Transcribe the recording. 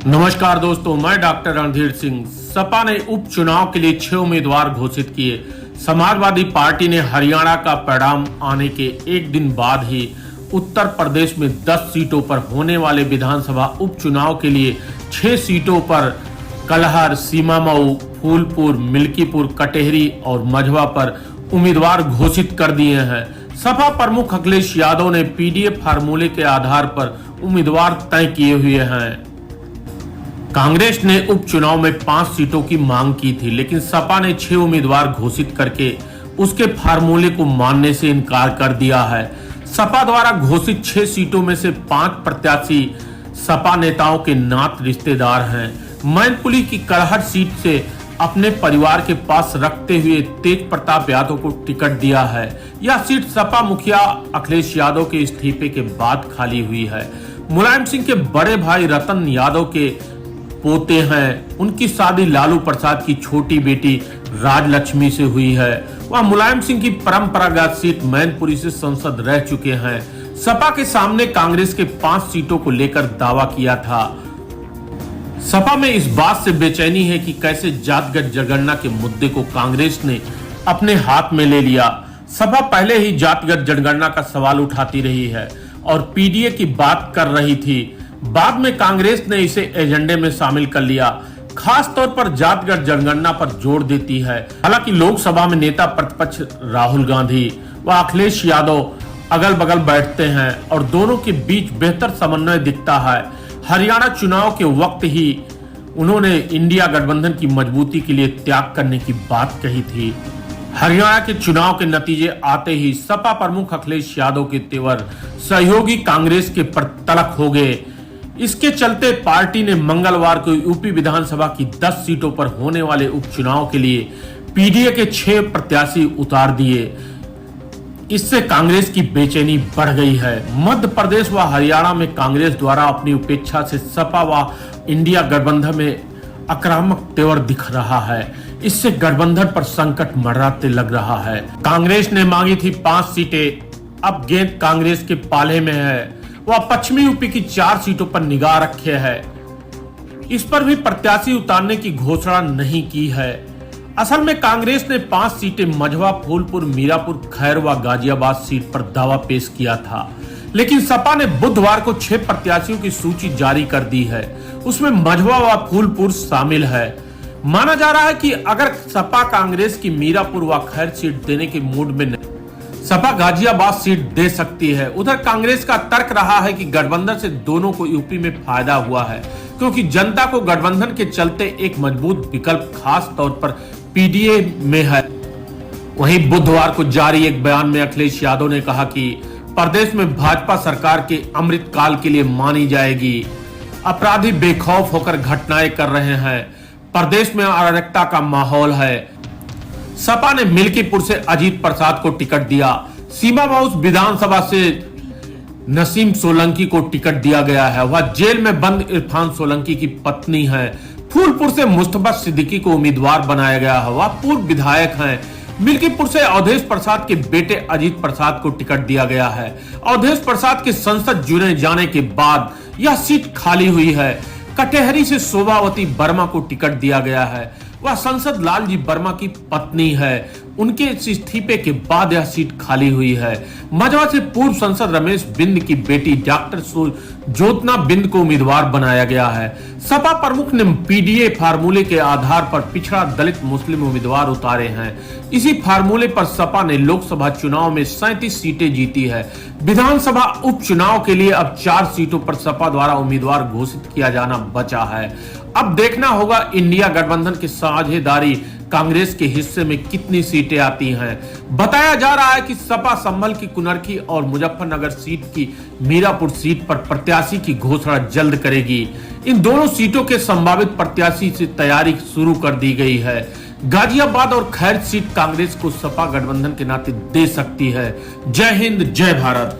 नमस्कार दोस्तों, मैं डॉक्टर रणधीर सिंह। सपा ने उपचुनाव के लिए 6 उम्मीदवार घोषित किए। समाजवादी पार्टी ने हरियाणा का परिणाम आने के एक दिन बाद ही उत्तर प्रदेश में 10 सीटों पर होने वाले विधानसभा उपचुनाव के लिए 6 सीटों पर कलहर, सीमामऊ, फूलपुर, मिल्कीपुर, कटेहरी और मझवा पर उम्मीदवार घोषित कर दिए हैं। सपा प्रमुख अखिलेश यादव ने पीडीए फार्मूले के आधार पर उम्मीदवार तय किए हुए हैं। कांग्रेस ने उपचुनाव में 5 सीटों की मांग की थी, लेकिन सपा ने 6 उम्मीदवार घोषित करके उसके फार्मूले को मानने से इनकार कर दिया है। सपा द्वारा घोषित 6 सीटों में से 5 प्रत्याशी सपा नेताओं के नात रिश्तेदार हैं। मैनपुरी की कलहर सीट से अपने परिवार के पास रखते हुए तेज प्रताप यादव को टिकट दिया है। यह सीट सपा मुखिया अखिलेश यादव के इस्तीफे के बाद खाली हुई है। मुलायम सिंह के बड़े भाई रतन यादव के पोते हैं। उनकी शादी लालू प्रसाद की छोटी बेटी राजलक्ष्मी से हुई है। वह मुलायम सिंह की परंपरागत सीट मैनपुरी से सांसद रह चुके हैं। सपा के सामने कांग्रेस के 5 सीटों को लेकर दावा किया था। सपा में इस बात से बेचैनी है कि कैसे जातगत जनगणना के मुद्दे को कांग्रेस ने अपने हाथ में ले लिया। सपा पहले ही जातगत जनगणना का सवाल उठाती रही है और पीडीए की बात कर रही थी। बाद में कांग्रेस ने इसे एजेंडे में शामिल कर लिया, खास तौर पर जातगत जनगणना पर जोर देती है। हालांकि लोकसभा में नेता प्रतिपक्ष राहुल गांधी व अखिलेश यादव अगल बगल बैठते हैं और दोनों के बीच बेहतर समन्वय दिखता है। हरियाणा चुनाव के वक्त ही उन्होंने इंडिया गठबंधन की मजबूती के लिए त्याग करने की बात कही थी। हरियाणा के चुनाव के नतीजे आते ही सपा प्रमुख अखिलेश यादव के तेवर सहयोगी कांग्रेस के तलक हो गए। इसके चलते पार्टी ने मंगलवार को यूपी विधानसभा की 10 सीटों पर होने वाले उपचुनाव के लिए पीडीए के 6 प्रत्याशी उतार दिए। इससे कांग्रेस की बेचैनी बढ़ गई है। मध्य प्रदेश व हरियाणा में कांग्रेस द्वारा अपनी उपेक्षा से सपा व इंडिया गठबंधन में आक्रामक तेवर दिख रहा है। इससे गठबंधन पर संकट मंडराते लग रहा है। कांग्रेस ने मांगी थी 5 सीटें, अब गेंद कांग्रेस के पाले में है। वह पश्चिमी यूपी की 4 सीटों पर निगाह रखे है। इस पर भी प्रत्याशी उतारने की घोषणा नहीं की है। असल में कांग्रेस ने 5 सीटें मझवा, फूलपुर, मीरापुर, खैर व गाजियाबाद सीट पर दावा पेश किया था, लेकिन सपा ने बुधवार को 6 प्रत्याशियों की सूची जारी कर दी है। उसमें मझवा व फूलपुर शामिल है। माना जा रहा है कि अगर सपा कांग्रेस की मीरापुर व खैर सीट देने के मूड में नहीं, सपा गाजियाबाद सीट दे सकती है। उधर कांग्रेस का तर्क रहा है कि गठबंधन से दोनों को यूपी में फायदा हुआ है, क्योंकि जनता को गठबंधन के चलते एक मजबूत विकल्प खास तौर पर पीडीए में है। वहीं बुधवार को जारी एक बयान में अखिलेश यादव ने कहा कि प्रदेश में भाजपा सरकार के अमृतकाल के लिए मानी जाएगी। अपराधी बेखौफ होकर घटनाएं कर रहे हैं। प्रदेश में अराजकता का माहौल है। सपा ने मिल्कीपुर से अजीत प्रसाद को टिकट दिया। सीमामऊ विधानसभा से नसीम सोलंकी को टिकट दिया गया है। वह जेल में बंद इरफान सोलंकी की पत्नी है। फूलपुर से मुस्तफा सिद्दीकी को उम्मीदवार बनाया गया है। वह पूर्व विधायक हैं। मिल्कीपुर से अवधेश प्रसाद के बेटे अजीत प्रसाद को टिकट दिया गया है। अवधेश प्रसाद के संसद चुने जाने के बाद यह सीट खाली हुई है। कटेहरी से शोभावती वर्मा को टिकट दिया गया है। वह सांसद लालजी वर्मा की पत्नी है। उनके इस्तीफे के बाद यह सीट खाली हुई है। मझवा से पूर्व सांसद रमेश बिंद की बेटी डॉक्टर ज्योत्ना बिंद को उम्मीदवार बनाया गया है। सपा प्रमुख ने पीडीए फार्मूले के आधार पर पिछड़ा दलित मुस्लिम उम्मीदवार उतारे हैं। इसी फार्मूले पर सपा ने लोकसभा चुनाव में 37 सीटें जीती है। विधानसभा उपचुनाव के लिए अब 4 सीटों पर सपा द्वारा उम्मीदवार घोषित किया जाना बचा है। अब देखना होगा इंडिया गठबंधन की साझेदारी कांग्रेस के हिस्से में कितनी सीटें आती हैं। बताया जा रहा है कि सपा संभल की कुनरखी और मुजफ्फरनगर सीट की मीरापुर सीट पर प्रत्याशी की घोषणा जल्द करेगी। इन दोनों सीटों के संभावित प्रत्याशी से तैयारी शुरू कर दी गई है। गाजियाबाद और खैर सीट कांग्रेस को सपा गठबंधन के नाते दे सकती है। जय हिंद, जय भारत।